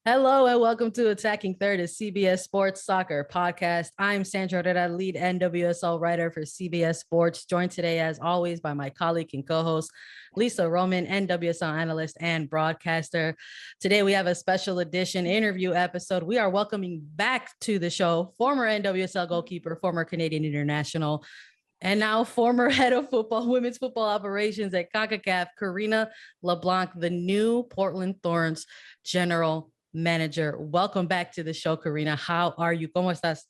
Hello and welcome to Attacking Third, a CBS Sports soccer podcast. I'm Sandra Herrera, lead NWSL writer for CBS Sports, joined today as always by my colleague and co-host Lisa Roman, NWSL analyst and broadcaster. Today we have a special edition interview episode. We are welcoming back to the show former NWSL goalkeeper, former Canadian international, and now former head of women's football operations at Concacaf, Karina LeBlanc, the new Portland Thorns general manager. Welcome back to the show, Karina. How are you? ¿Cómo estás?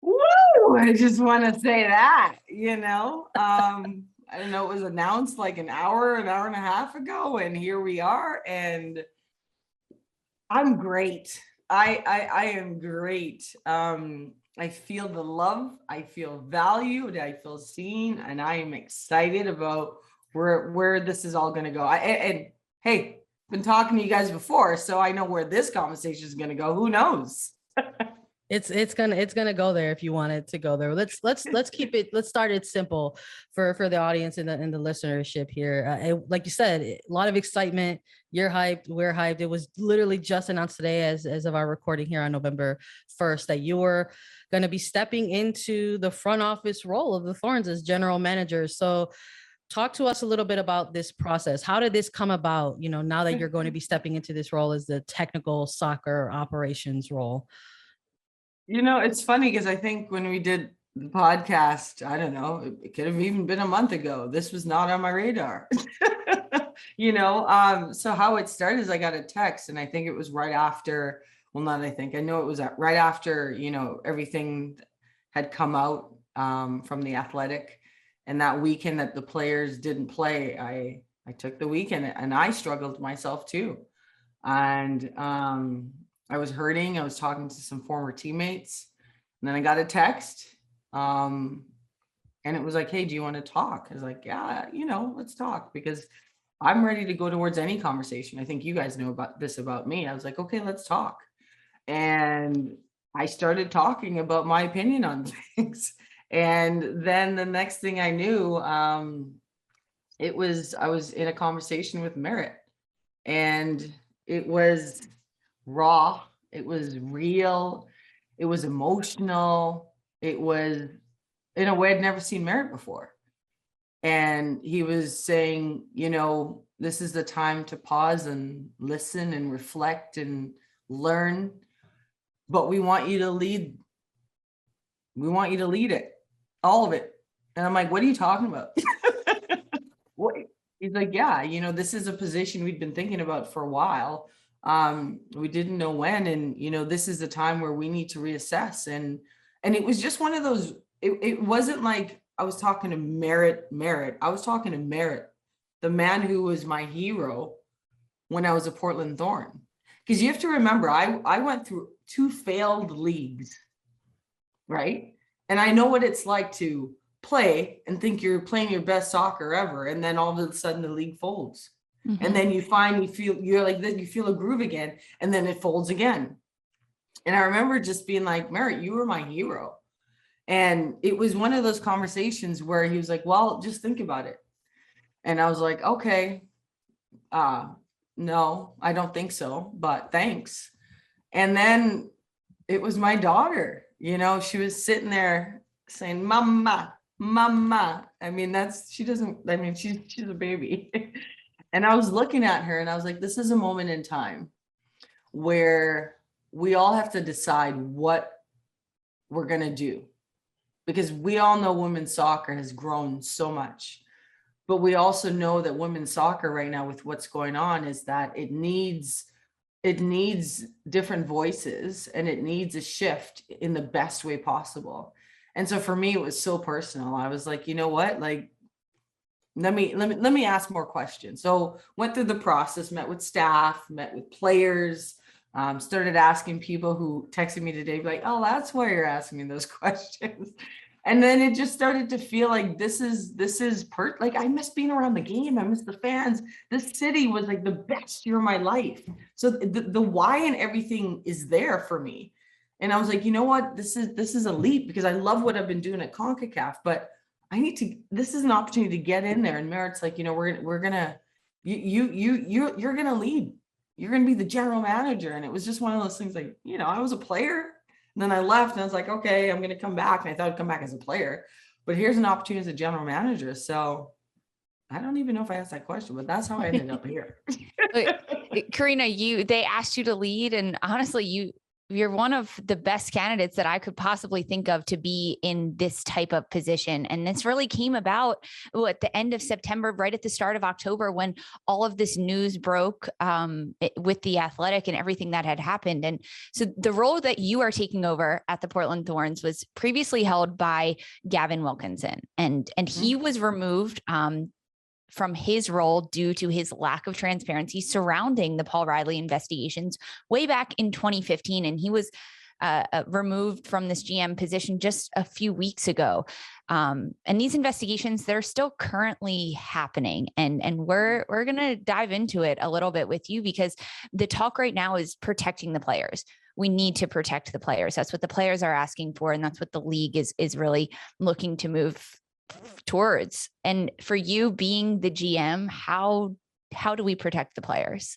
Woo! I just want to say that, I don't know, it was announced like an hour and a half ago, and here we are, and I'm great. I am great. I feel the love, I feel valued, I feel seen, and I am excited about where this is all going to go. And hey, been talking to you guys before, so I know where this conversation is going to go. Who knows? It's gonna go there if you want it to go there. Let's keep it. Let's start it simple for the audience and the listenership here. Like you said, a lot of excitement. You're hyped. We're hyped. It was literally just announced today, as of our recording here on November 1st, that you were going to be stepping into the front office role of the Thorns as general manager. So talk to us a little bit about this process. How did this come about? Now that you're going to be stepping into this role as the technical soccer operations role. It's funny because I think when we did the podcast, I don't know, it could have even been a month ago. This was not on my radar. So how it started is I got a text, and I think it was right after, well, not I think, I know it was right after, everything had come out from the Athletic. And that weekend that the players didn't play, I took the weekend and I struggled myself too. And I was hurting. I was talking to some former teammates, and then I got a text. And it was like, hey, do you want to talk? I was like, yeah, let's talk, because I'm ready to go towards any conversation. I think you guys know about this about me. I was like, okay, let's talk. And I started talking about my opinion on things. And then the next thing I knew, I was in a conversation with Merritt, and it was raw, it was real, it was emotional, it was in a way I'd never seen Merritt before. And he was saying, this is the time to pause and listen and reflect and learn, but we want you to lead. We want you to lead it. All of it. And I'm like, what are you talking about? What? He's like, yeah, this is a position we'd been thinking about for a while. We didn't know when, and this is the time where we need to reassess. And it was just one of those, it wasn't like I was talking to Merritt. I was talking to Merritt, the man who was my hero when I was a Portland Thorn. Because you have to remember, I went through 2 failed leagues, right? And I know what it's like to play and think you're playing your best soccer ever, and then all of a sudden the league folds. Mm-hmm. And then you feel like that, you feel a groove again, and then it folds again. And I remember just being like, Merritt, you were my hero. And it was one of those conversations where he was like, well, just think about it. And I was like, okay, no, I don't think so, but thanks. And then it was my daughter. She was sitting there saying, mama. I mean, she's a baby. And I was looking at her and I was like, this is a moment in time where we all have to decide what we're going to do, because we all know women's soccer has grown so much, but we also know that women's soccer right now, with what's going on, is that it needs different voices, and it needs a shift in the best way possible. And so for me, it was so personal. I was like, you know what, like, let me ask more questions. So went through the process, met with staff, met with players, started asking people who texted me today, like, oh, that's why you're asking me those questions. And then it just started to feel like this is like, I miss being around the game. I miss the fans. This city was like the best year of my life. So the why and everything is there for me. And I was like, you know what, this is a leap, because I love what I've been doing at Concacaf, but this is an opportunity to get in there. And Merritt's like, you're gonna lead. you're going to be the general manager. And it was just one of those things like, I was a player. And then I left and I was like, okay, I'm going to come back. And I thought I'd come back as a player, but here's an opportunity as a general manager. So I don't even know if I asked that question, but that's how I ended up here. Karina, they asked you to lead, and honestly, you're one of the best candidates that I could possibly think of to be in this type of position. And this really came about at the end of September, right at the start of October, when all of this news broke with the Athletic and everything that had happened. And so the role that you are taking over at the Portland Thorns was previously held by Gavin Wilkinson, and he was removed from his role due to his lack of transparency surrounding the Paul Riley investigations way back in 2015. And he was removed from this GM position just a few weeks ago. And these investigations, they're still currently happening. And we're going to dive into it a little bit with you, because the talk right now is protecting the players. We need to protect the players. That's what the players are asking for. And that's what the league is really looking to move towards. And for you being the GM, how do we protect the players?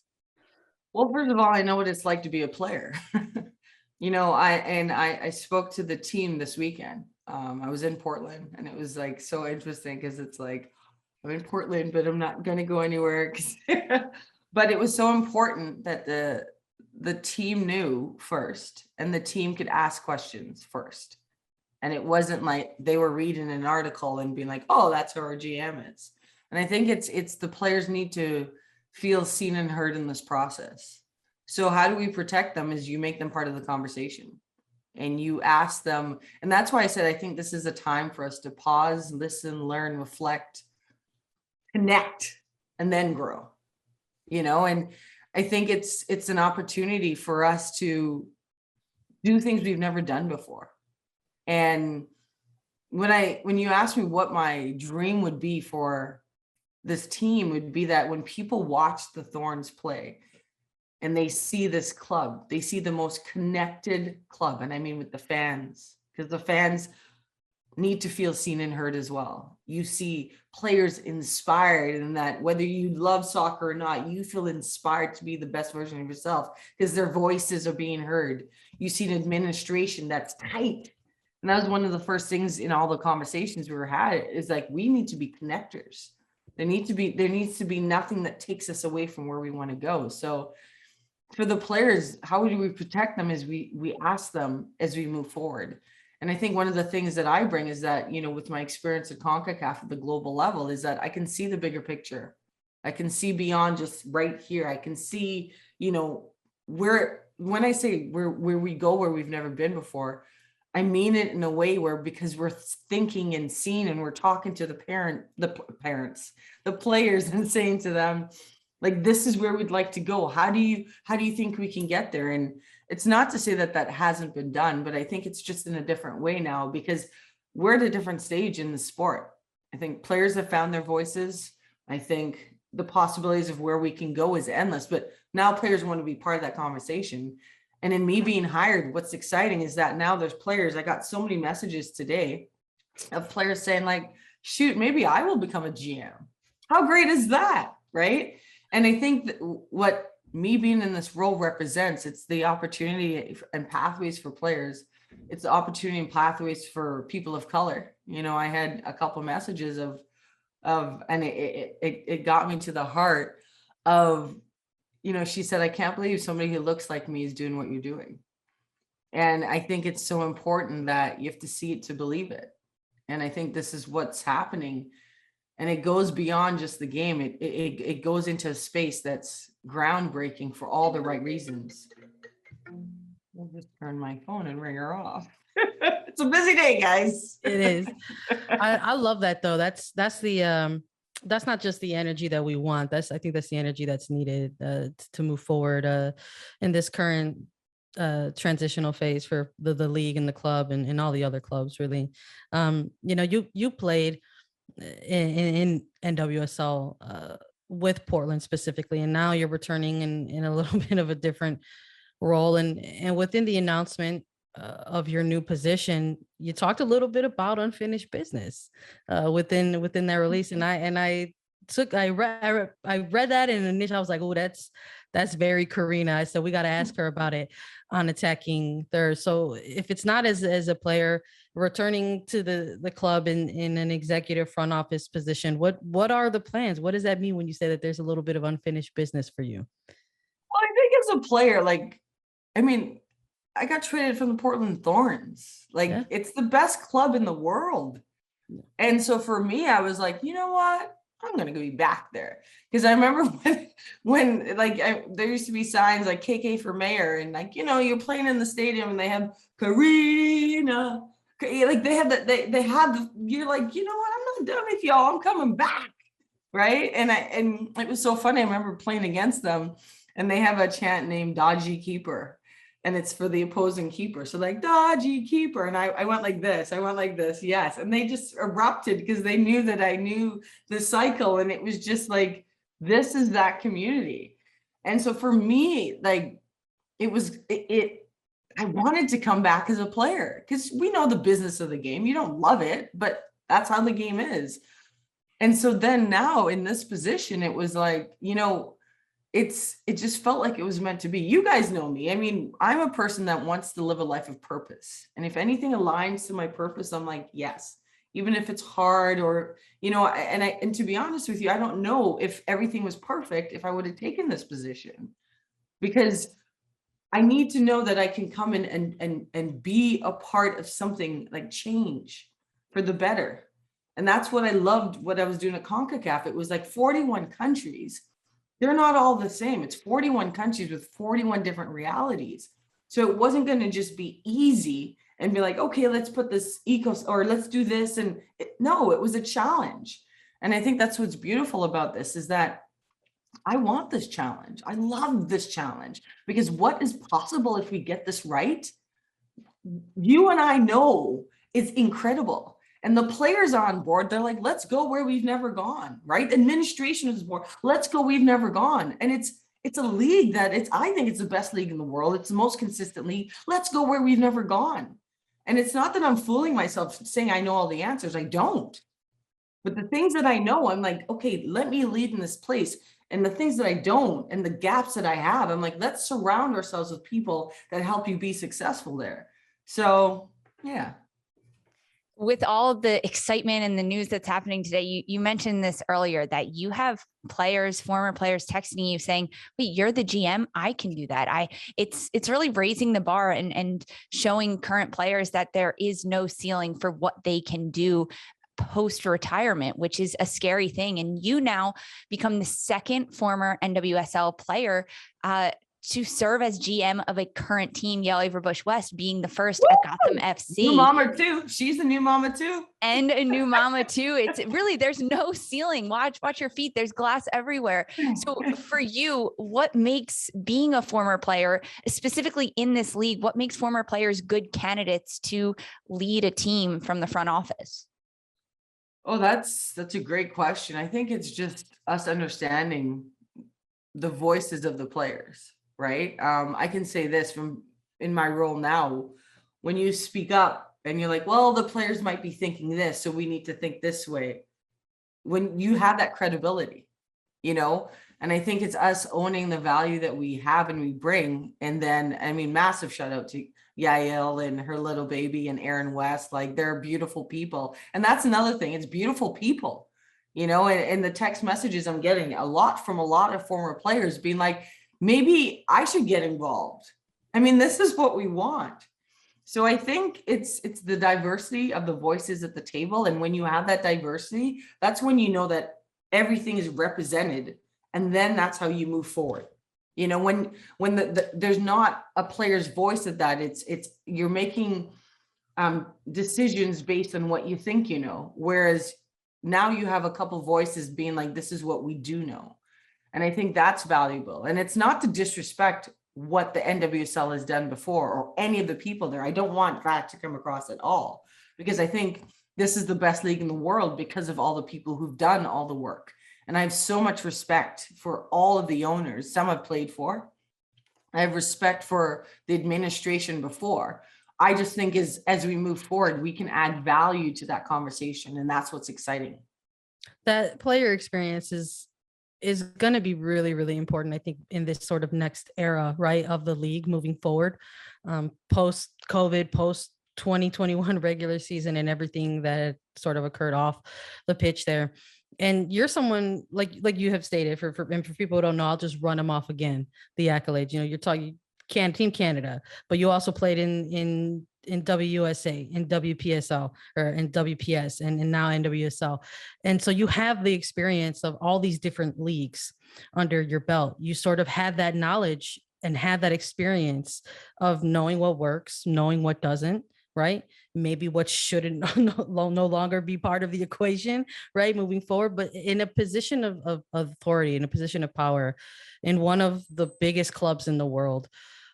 Well, first of all, I know what it's like to be a player. I spoke to the team this weekend. I was in Portland, and it was like so interesting because it's like I'm in Portland, but I'm not going to go anywhere. But it was so important that the team knew first, and the team could ask questions first. And it wasn't like they were reading an article and being like, oh, that's who our GM is. And I think it's the players need to feel seen and heard in this process. So how do we protect them is you make them part of the conversation and you ask them. And that's why I said, I think this is a time for us to pause, listen, learn, reflect, connect, and then grow, and I think it's an opportunity for us to do things we've never done before. And when you ask me what my dream would be for this team, would be that when people watch the Thorns play and they see this club, they see the most connected club. And I mean with the fans, because the fans need to feel seen and heard as well. You see players inspired, and that whether you love soccer or not, you feel inspired to be the best version of yourself because their voices are being heard. You see an administration that's tight. And that was one of the first things in all the conversations we were had is like, we need to be connectors. There needs to be nothing that takes us away from where we want to go. So for the players, how do we protect them is we ask them as we move forward. And I think one of the things that I bring is that, with my experience at Concacaf at the global level, is that I can see the bigger picture. I can see beyond just right here. I can see, when I say where we go, where we've never been before, I mean it in a way where, because we're thinking and seeing, and we're talking to the parents, the players, and saying to them, like, this is where we'd like to go. How do you think we can get there? And it's not to say that hasn't been done, but I think it's just in a different way now, because we're at a different stage in the sport. I think players have found their voices. I think the possibilities of where we can go is endless, but now players want to be part of that conversation. And in me being hired, what's exciting is that now there's players. I got so many messages today of players saying like, shoot, maybe I will become a GM. How great is that? Right. And I think that what me being in this role represents, it's the opportunity and pathways for players. It's the opportunity and pathways for people of color. I had a couple messages of, and it got me to the heart of, she said, I can't believe somebody who looks like me is doing what you're doing. And I think it's so important that you have to see it to believe it. And I think this is what's happening. And it goes beyond just the game. It goes into a space that's groundbreaking for all the right reasons. I'll just turn my phone and ring her off. It's a busy day, guys. It is. I love that though. That's not just the energy that we want. I think that's the energy that's needed to move forward in this current transitional phase for the league and the club and all the other clubs, really. You played in NWSL with Portland specifically, and now you're returning in a little bit of a different role. And within the announcement of your new position, you talked a little bit about unfinished business within that release, and I read that, and initially I was like, oh, That's very Karina. So we got to ask her about it on attacking third. So if it's not as a player returning to the club in an executive front office position, what are the plans? What does that mean when you say that there's a little bit of unfinished business for you? Well, I think as a player, like, I mean, I got traded from the Portland Thorns. Like, Yeah. it's the best club in the world. And so for me, I was like, you know what? I'm gonna go be back there. Because I remember when like there used to be signs like KK for mayor, and like, you know, you're playing in the stadium and they have Karina, like they have that, they have, you're like, you know what? I'm not done with y'all. I'm coming back. Right. And it was so funny. I remember playing against them, and they have a chant named Dodgy Keeper. And it's for the opposing keeper. So like, dodgy keeper. And I went like this. Yes. And they just erupted because they knew that I knew the cycle. And it was just like, this is that community. And so for me, like, I wanted to come back as a player, because we know the business of the game. You don't love it, but that's how the game is. And so then now in this position, it was like, you know, it just felt like it was meant to be. You guys know me. I mean, I'm a person that wants to live a life of purpose. And if anything aligns to my purpose, I'm like, yes, even if it's hard, or, you know, and to be honest with you, I don't know if everything was perfect, if I would have taken this position, because I need to know that I can come in and be a part of something, like change for the better. And that's what I loved, what I was doing at Concacaf. It was like 41 countries. They're not all the same. It's 41 countries with 41 different realities. So it wasn't going to just be easy and be like, okay, let's put this or let's do this. And no, it was a challenge. And I think that's what's beautiful about this, is that I want this challenge. I love this challenge, because what is possible if we get this right, you and I know, is incredible. And the players are on board. They're like, let's go where we've never gone, right? Administration is board. Let's go, we've never gone. And it's a league that I think it's the best league in the world. It's the most consistent league. Let's go where we've never gone. And it's not that I'm fooling myself saying I know all the answers. I don't. But the things that I know, I'm like, okay, let me lead in this place. And the things that I don't, and the gaps that I have, I'm like, let's surround ourselves with people that help you be successful there. So, yeah. With all the excitement and the news that's happening today, you mentioned this earlier, that you have former players texting you saying, wait, you're the GM, I can do that. It's really raising the bar and showing current players that there is no ceiling for what they can do post-retirement, which is a scary thing. And you now become the second former NWSL player to serve as GM of a current team, Yale Bush West, being the first at Gotham FC. New mama too. She's a new mama too. And a new mama too. It's really, there's no ceiling. Watch your feet. There's glass everywhere. So for you, what makes being a former player, specifically in this league, what makes former players good candidates to lead a team from the front office? Oh, that's a great question. I think it's just us understanding the voices of the players, right? I can say this from in my role now, when you speak up and you're like, well, the players might be thinking this, so we need to think this way. When you have that credibility, you know, and I think it's us owning the value that we have and we bring. And then, I mean, massive shout out to Yael and her little baby and Aaron West. Like, they're beautiful people. And that's another thing. It's beautiful people, you know, and the text messages I'm getting a lot from a lot of former players being like, maybe I should get involved. I mean, this is what we want. So I think it's the diversity of the voices at the table. And when you have that diversity, that's when you know that everything is represented. And then that's how you move forward. You know, when there's not a player's voice at that, it's you're making decisions based on what you think, you know, whereas now you have a couple voices being like, this is what we do know. And I think that's valuable. And it's not to disrespect what the NWSL has done before or any of the people there. I don't want that to come across at all, because I think this is the best league in the world because of all the people who've done all the work. And I have so much respect for all of the owners. Some I've played for. I have respect for the administration before. I just think as we move forward, we can add value to that conversation. And that's what's exciting. That player experience is is going to be really, really important, I think, in this sort of next era, right, of the league moving forward, post COVID, post 2021 regular season, and everything that sort of occurred off the pitch there. And you're someone like you have stated, and for people who don't know, I'll just run them off again. The accolades, you're talking Team Canada, but you also played in WUSA, in WPSL, or in WPS, and now NWSL. And so you have the experience of all these different leagues under your belt. You sort of have that knowledge and have that experience of knowing what works, knowing what doesn't, right? Maybe what shouldn't no longer be part of the equation, right? Moving forward, but in a position of authority, in a position of power, in one of the biggest clubs in the world,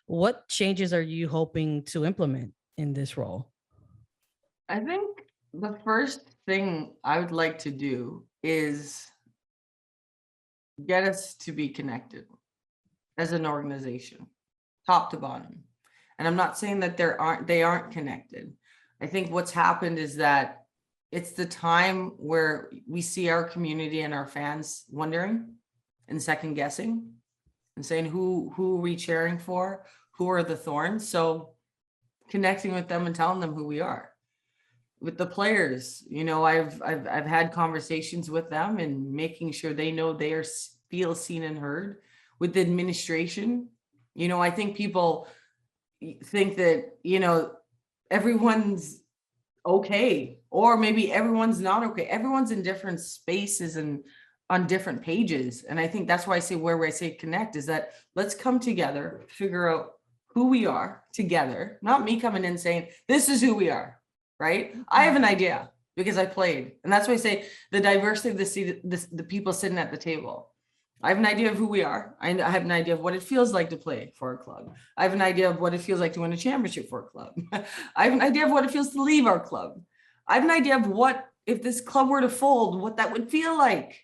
what changes are you hoping to implement in this role? I think the first thing I would like to do is get us to be connected as an organization, top to bottom. And I'm not saying that they aren't connected. I think what's happened is that it's the time where we see our community and our fans wondering and second guessing and saying, who are we cheering for? Who are the Thorns? So connecting with them and telling them who we are. With the players, I've had conversations with them and making sure they know they feel seen and heard. With the administration, I think people think that, everyone's okay, or maybe everyone's not okay. Everyone's in different spaces and on different pages. And I think that's why I say where I say connect is that let's come together, figure out who we are together, not me coming in saying, this is who we are, right? I have an idea because I played. And that's why I say the diversity of the people sitting at the table. I have an idea of who we are. I have an idea of what it feels like to play for a club. I have an idea of what it feels like to win a championship for a club. I have an idea of what it feels to leave our club. I have an idea of what, if this club were to fold, what that would feel like.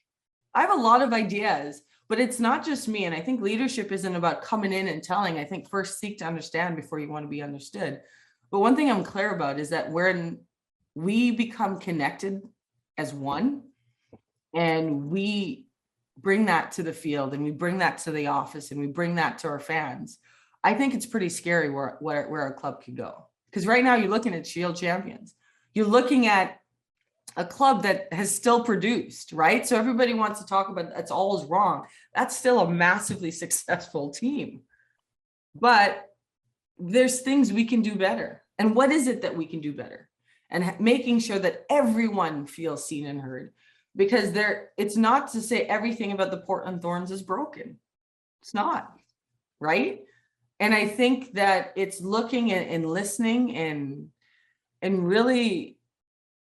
I have a lot of ideas, but it's not just me. And I think leadership isn't about coming in and telling. I think first seek to understand before you want to be understood. But one thing I'm clear about is that when we become connected as one, and we bring that to the field, and we bring that to the office, and we bring that to our fans, I think it's pretty scary where our club could go. Because right now you're looking at Shield champions. You're looking at a club that has still produced, right? So everybody wants to talk about that's all is wrong. That's still a massively successful team. But there's things we can do better. And what is it that we can do better? And making sure that everyone feels seen and heard. Because it's not to say everything about the Portland Thorns is broken. It's not, right? And I think that it's looking and listening and really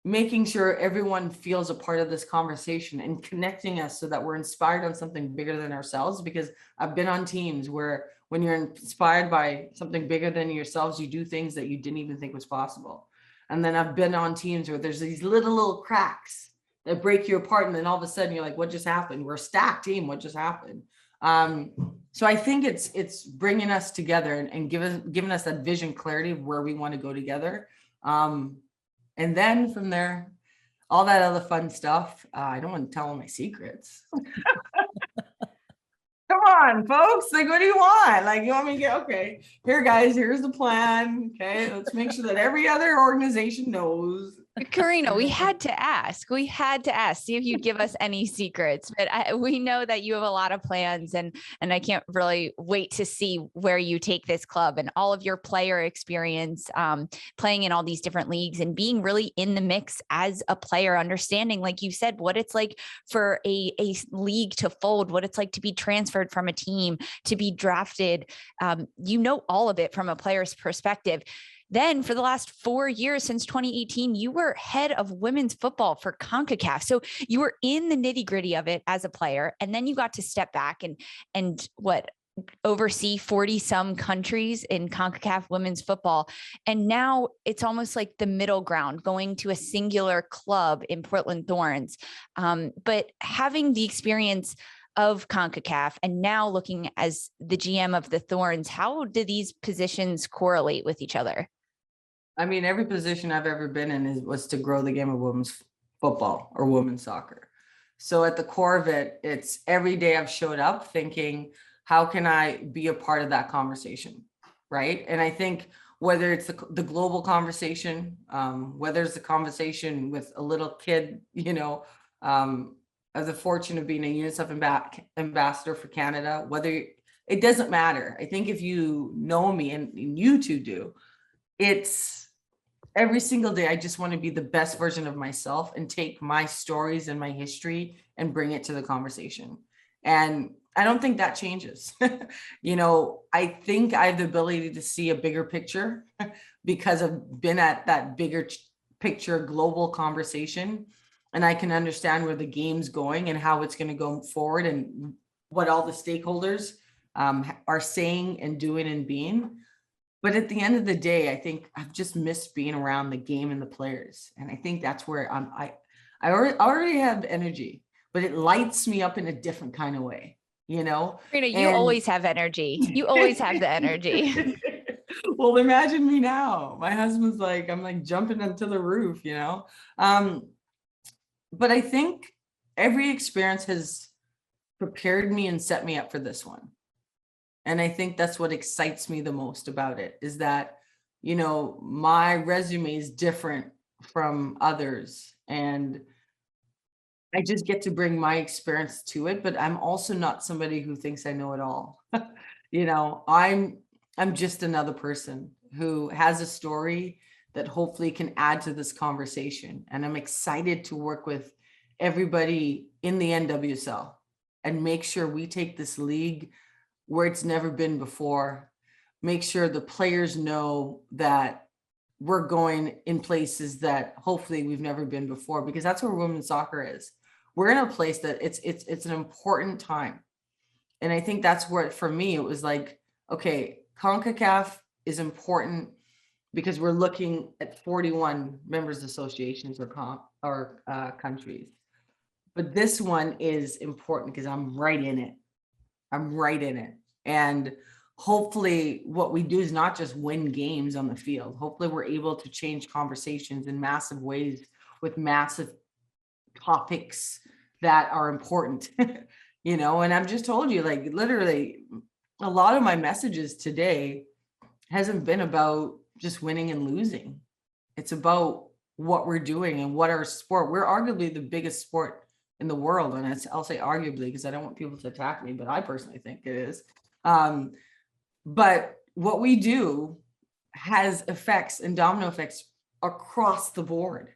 making sure everyone feels a part of this conversation and connecting us so that we're inspired on something bigger than ourselves. Because I've been on teams where when you're inspired by something bigger than yourselves, you do things that you didn't even think was possible. And then I've been on teams where there's these little cracks that break you apart. And then all of a sudden you're like, what just happened? We're a stacked team. What just happened? So I think it's bringing us together and giving us that vision clarity of where we want to go together. And then from there, all that other fun stuff. I don't want to tell all my secrets. Come on, folks. Like, what do you want? Like, you want me to get, okay, here, guys, here's the plan. Okay, let's make sure that every other organization knows. Karina, we had to ask, see if you'd give us any secrets, but we know that you have a lot of plans and I can't really wait to see where you take this club and all of your player experience, playing in all these different leagues and being really in the mix as a player, understanding, like you said, what it's like for a league to fold, what it's like to be transferred from a team, to be drafted. All of it from a player's perspective. Then for the last 4 years, since 2018, you were head of women's football for Concacaf. So you were in the nitty gritty of it as a player. And then you got to step back and oversee 40 some countries in Concacaf women's football. And now it's almost like the middle ground, going to a singular club in Portland Thorns. But having the experience of Concacaf and now looking as the GM of the Thorns, how do these positions correlate with each other? I mean, every position I've ever been in was to grow the game of women's football or women's soccer. So at the core of it, it's every day I've showed up thinking, how can I be a part of that conversation? Right. And I think whether it's the global conversation, whether it's the conversation with a little kid, of the fortune of being a UNICEF ambassador for Canada, whether it doesn't matter. I think if you know me and you two do, it's every single day, I just want to be the best version of myself and take my stories and my history and bring it to the conversation. And I don't think that changes. I think I have the ability to see a bigger picture because I've been at that bigger picture global conversation. And I can understand where the game's going and how it's going to go forward and what all the stakeholders are saying and doing and being. But at the end of the day, I think I've just missed being around the game and the players. And I think that's where I already have energy, but it lights me up in a different kind of way, Karina, you always have energy. You always have the energy. Well, imagine me now. My husband's like, I'm like jumping into the roof, But I think every experience has prepared me and set me up for this one. And I think that's what excites me the most about it is that, my resume is different from others and I just get to bring my experience to it, but I'm also not somebody who thinks I know it all. I'm just another person who has a story that hopefully can add to this conversation. And I'm excited to work with everybody in the NWSL and make sure we take this league where it's never been before. Make sure the players know that we're going in places that hopefully we've never been before, because that's where women's soccer is. We're in a place that it's an important time. And I think that's where, for me, it was like, okay, Concacaf is important because we're looking at 41 members associations or countries. But this one is important because I'm right in it. And hopefully what we do is not just win games on the field. Hopefully we're able to change conversations in massive ways with massive topics that are important, and I've just told you, like, literally a lot of my messages today hasn't been about just winning and losing. It's about what we're doing and what our sport, we're arguably the biggest sport in the world. And I'll say arguably, because I don't want people to attack me, but I personally think it is. But what we do has effects and domino effects across the board.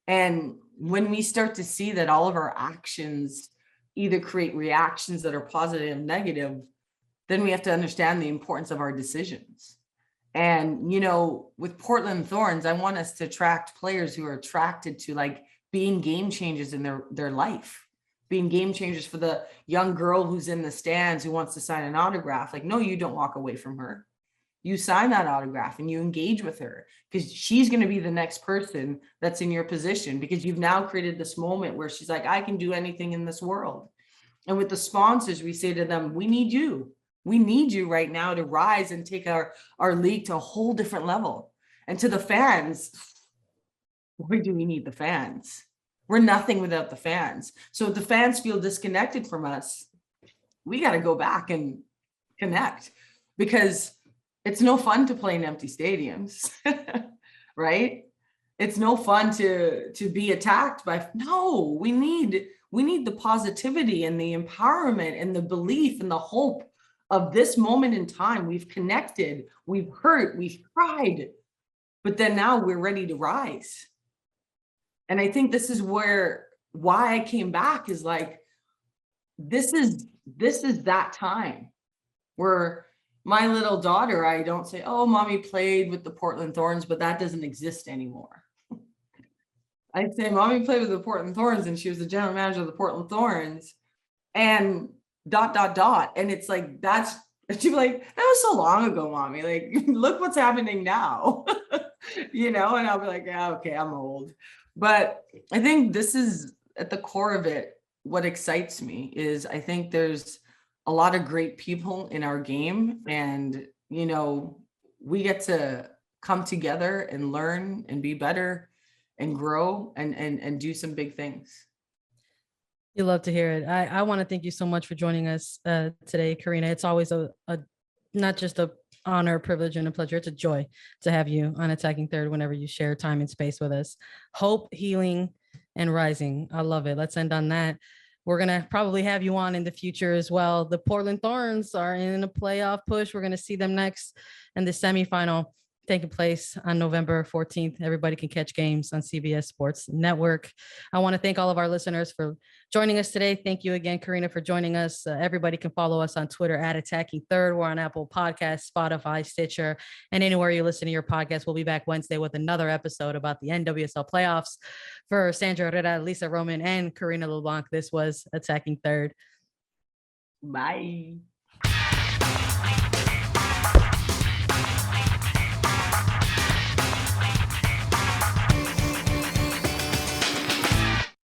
And when we start to see that all of our actions either create reactions that are positive and negative, then we have to understand the importance of our decisions. And, with Portland Thorns, I want us to attract players who are attracted to like being game changers in their life, being game changers for the young girl who's in the stands who wants to sign an autograph. Like, no, you don't walk away from her. You sign that autograph and you engage with her because she's going to be the next person that's in your position, because you've now created this moment where she's like, I can do anything in this world. And with the sponsors, we say to them, we need you. We need you right now to rise and take our league to a whole different level. And to the fans, why do we need the fans? We're nothing without the fans. So if the fans feel disconnected from us, we got to go back and connect, because it's no fun to play in empty stadiums, right? It's no fun to be attacked by, no, we need the positivity and the empowerment and the belief and the hope of this moment in time. We've connected, we've hurt, we've cried, but then now we're ready to rise. And I think this is why I came back is like, this is that time where my little daughter, I don't say, oh, mommy played with the Portland Thorns, but that doesn't exist anymore. I say, mommy played with the Portland Thorns and she was the general manager of the Portland Thorns and ... And it's like, she'd be like, that was so long ago, mommy. Like, look what's happening now, and I'll be like, yeah, okay, I'm old. But I think this is at the core of it. What excites me is I think there's a lot of great people in our game, and, we get to come together and learn and be better and grow and do some big things. You love to hear it. I want to thank you so much for joining us today, Karina. It's always a not just a honor, privilege, and a pleasure. It's a joy to have you on Attacking Third whenever you share time and space with us. Hope, healing, and rising. I love it. Let's end on that. We're going to probably have you on in the future as well. The Portland Thorns are in a playoff push. We're going to see them next in the semifinal taking place on November 14th. Everybody can catch games on CBS Sports Network. I want to thank all of our listeners for joining us today. Thank you again, Karina, for joining us. Everybody can follow us on Twitter at Attacking Third. We're on Apple Podcasts, Spotify, Stitcher, and anywhere you listen to your podcast. We'll be back Wednesday with another episode about the NWSL playoffs. For Sandra Herrera, Lisa Roman, and Karina LeBlanc, this was Attacking Third. Bye.